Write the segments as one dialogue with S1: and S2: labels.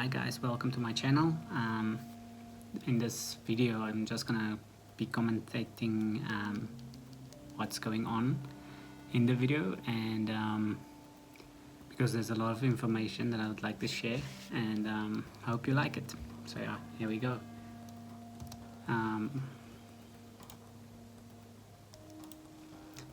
S1: Hi guys, welcome to my channel. In this video I'm just gonna be commentating what's going on in the video, and because there's a lot of information that I would like to share, and I hope you like it. So yeah, here we go.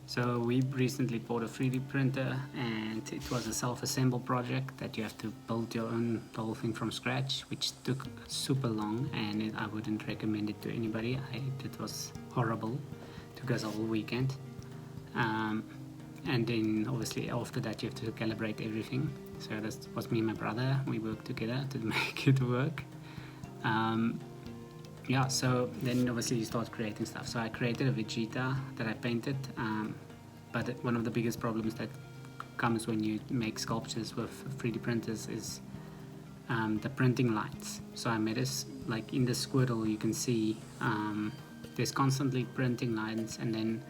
S1: So we recently bought a 3D printer, and it was a self-assemble project that you have to build your own the whole thing from scratch, which took super long, and I wouldn't recommend it to anybody. It was horrible. It took us a whole weekend. And then obviously after that you have to calibrate everything. So that was me and my brother. We worked together to make it work. Yeah, so then obviously you start creating stuff. So I created a Vegeta that I painted, but one of the biggest problems that comes when you make sculptures with 3D printers is the printing lines. So I made this, like in the Squirtle you can see there's constantly printing lines, and then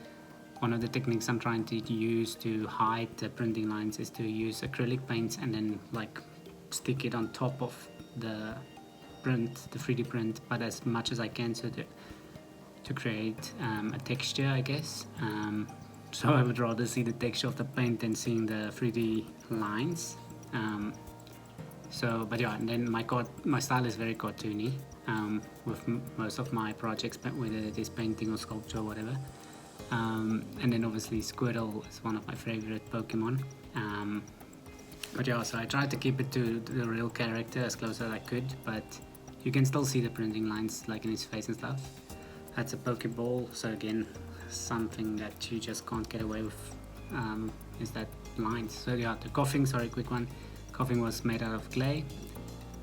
S1: one of the techniques I'm trying to use to hide the printing lines is to use acrylic paints and then like stick it on top of the 3D print, but as much as I can, so to create a texture, I guess. So I would rather see the texture of the paint than seeing the 3D lines. But yeah, and then my style is very cartoony with most of my projects, whether it is painting or sculpture or whatever. And then obviously Squirtle is one of my favorite Pokemon. But yeah, so I tried to keep it to the real character as close as I could, but you can still see the printing lines like in his face and stuff. That's a Pokeball, so again, something that you just can't get away with is that lines. So yeah, the coughing, sorry, quick one. Coughing was made out of clay.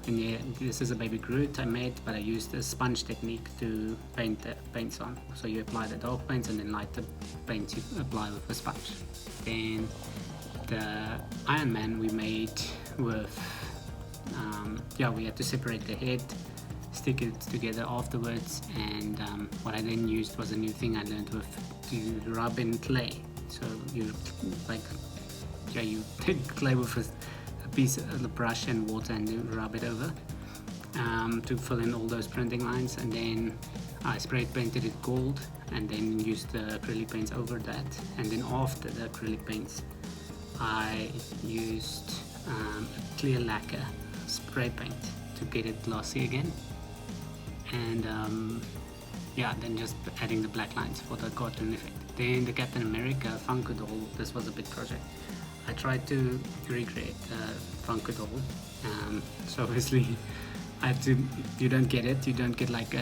S1: And yeah, this is a baby Groot I made, but I used a sponge technique to paint the paints on. So you apply the dark paints and then light the paints you apply with a sponge. Then the Iron Man we made with we had to separate the head, stick it together afterwards, and what I then used was a new thing I learned with to rub in clay. So you you take clay with a piece of the brush and water and rub it over to fill in all those printing lines, and then I spray painted it gold and then used the acrylic paints over that, and then after the acrylic paints I used a clear lacquer spray paint to get it glossy again, and then just adding the black lines for the cartoon effect. Then the Captain America Funko doll, this was a big project. I tried to recreate the Funko doll, so obviously you don't get like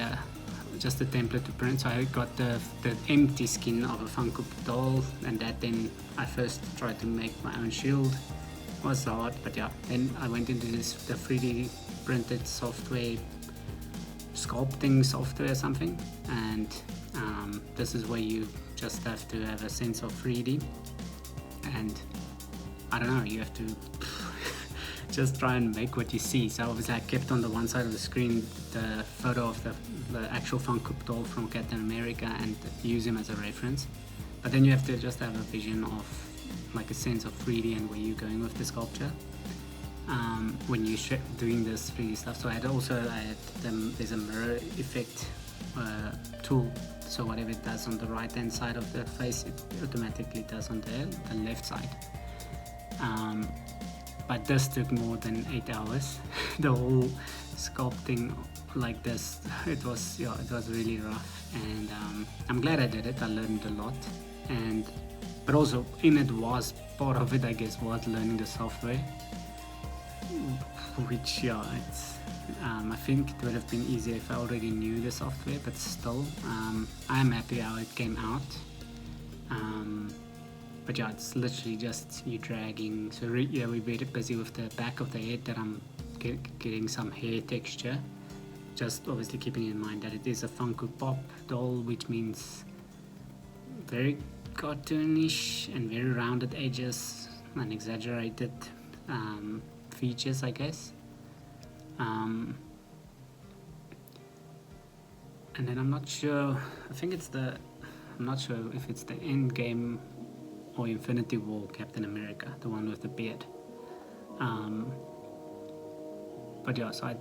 S1: just a template to print, so I got the empty skin of a Funko doll, and that then I first tried to make my own shield. It was hard, but yeah, then I went into the 3D printed software, sculpting software or something, and this is where you just have to have a sense of 3D, and I don't know, you have to just try and make what you see. So obviously I kept on the one side of the screen the photo of the actual Funko doll from Captain America and use him as a reference, but then you have to just have a vision of like a sense of 3D and where you're going with the sculpture when you're doing this 3D stuff. So there's a mirror effect tool, so whatever it does on the right hand side of the face, it automatically does on the left side. But this took more than 8 hours. The whole sculpting like this, it was really rough, and I'm glad I did it. I learned a lot, but also in it was part of it, I guess, was learning the software, which it's I think it would have been easier if I already knew the software, but still I'm happy how it came out. But yeah, it's literally just you dragging. So we're very busy with the back of the head, that I'm getting some hair texture, just obviously keeping in mind that it is a Funko Pop doll, which means very cartoonish and very rounded edges and exaggerated features, I guess. And then I'm not sure if it's the Endgame or Infinity War Captain America, the one with the beard. but yeah, so I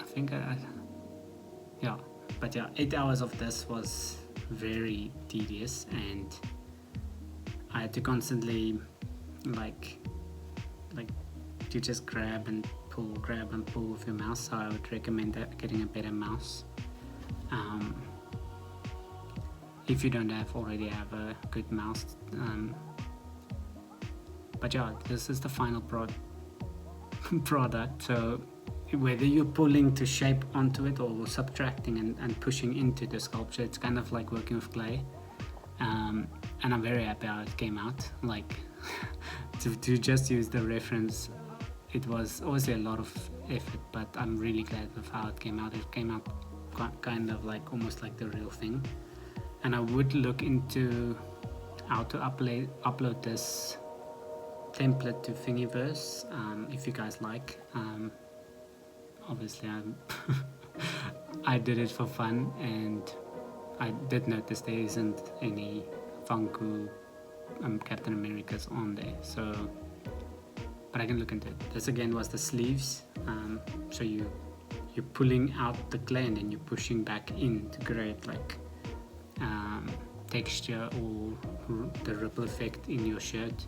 S1: think yeah, but yeah, 8 hours of this was very tedious, and I had to constantly like you just grab and pull with your mouse. So I would recommend that getting a better mouse. If you don't already have a good mouse. But yeah, this is the final product. So whether you're pulling to shape onto it or subtracting and pushing into the sculpture, it's kind of like working with clay. And I'm very happy how it came out. Like to just use the reference, it was obviously a lot of effort, but I'm really glad with how it came out. It came out kind of like almost like the real thing. And I would look into how to upload this template to Thingiverse, if you guys like. Obviously I did it for fun, and I did notice there isn't any Funko Captain Americas on there, so but I can look into it. This again was the sleeves. So you're pulling out the clay and then you're pushing back in to create like texture or the ripple effect in your shirt.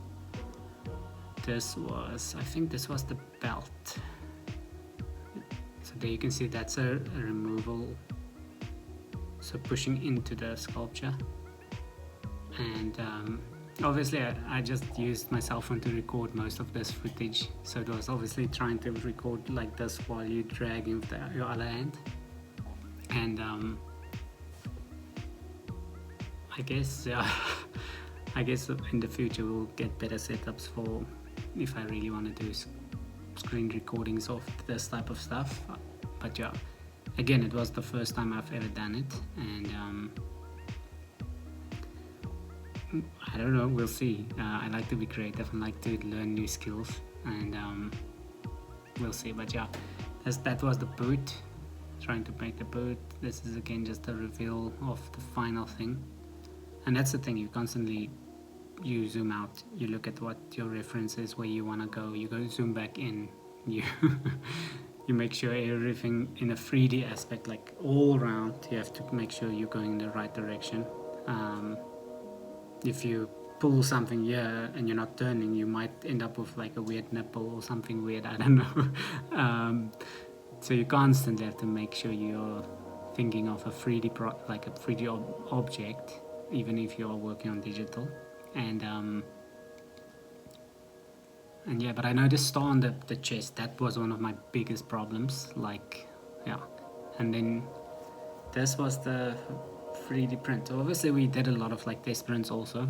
S1: I think this was the belt. So there you can see that's a removal, so pushing into the sculpture. And obviously I just used my cell phone to record most of this footage, so it was obviously trying to record like this while you dragging with your other hand. And I guess in the future we'll get better setups for if I really want to do screen recordings of this type of stuff. But yeah, again, it was the first time I've ever done it, and I don't know, we'll see. I like to be creative and like to learn new skills, and we'll see. But yeah, that was the boot, trying to make the boot. This is again just a reveal of the final thing. And that's the thing, you zoom out, you look at what your reference is, where you want to go, you go zoom back in, you you make sure everything in a 3D aspect, like all around, you have to make sure you're going in the right direction. If you pull something here and you're not turning, you might end up with like a weird nipple or something weird, I don't know. So you constantly have to make sure you're thinking of a 3D like a 3D object, even if you're working on digital. And yeah, but I noticed the star on the chest, that was one of my biggest problems, like, yeah. And then this was the 3D print. So obviously we did a lot of like test prints also,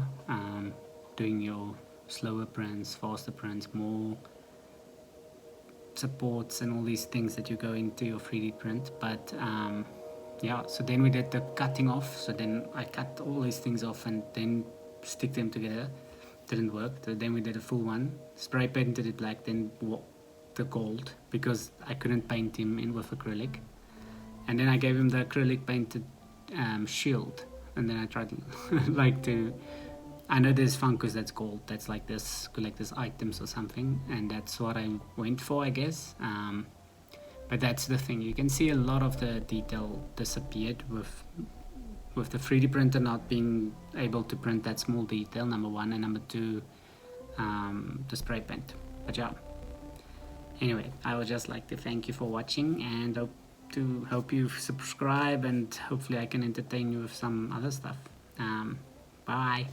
S1: doing your slower prints, faster prints, more supports and all these things that you go into your 3D print. But yeah, so then we did the cutting off. So then I cut all these things off and then stick them together. Didn't work. So then we did a full one, spray painted it black, then the gold, because I couldn't paint him in with acrylic. And then I gave him the acrylic painted shield, and then I tried I know there's Funkos that's gold, that's like this collector's items or something, and that's what I went for, I guess. But that's the thing, you can see a lot of the detail disappeared with the 3D printer not being able to print that small detail, number one, and number two, the spray paint. But yeah, anyway, I would just like to thank you for watching, and hope you subscribe, and hopefully I can entertain you with some other stuff. Bye.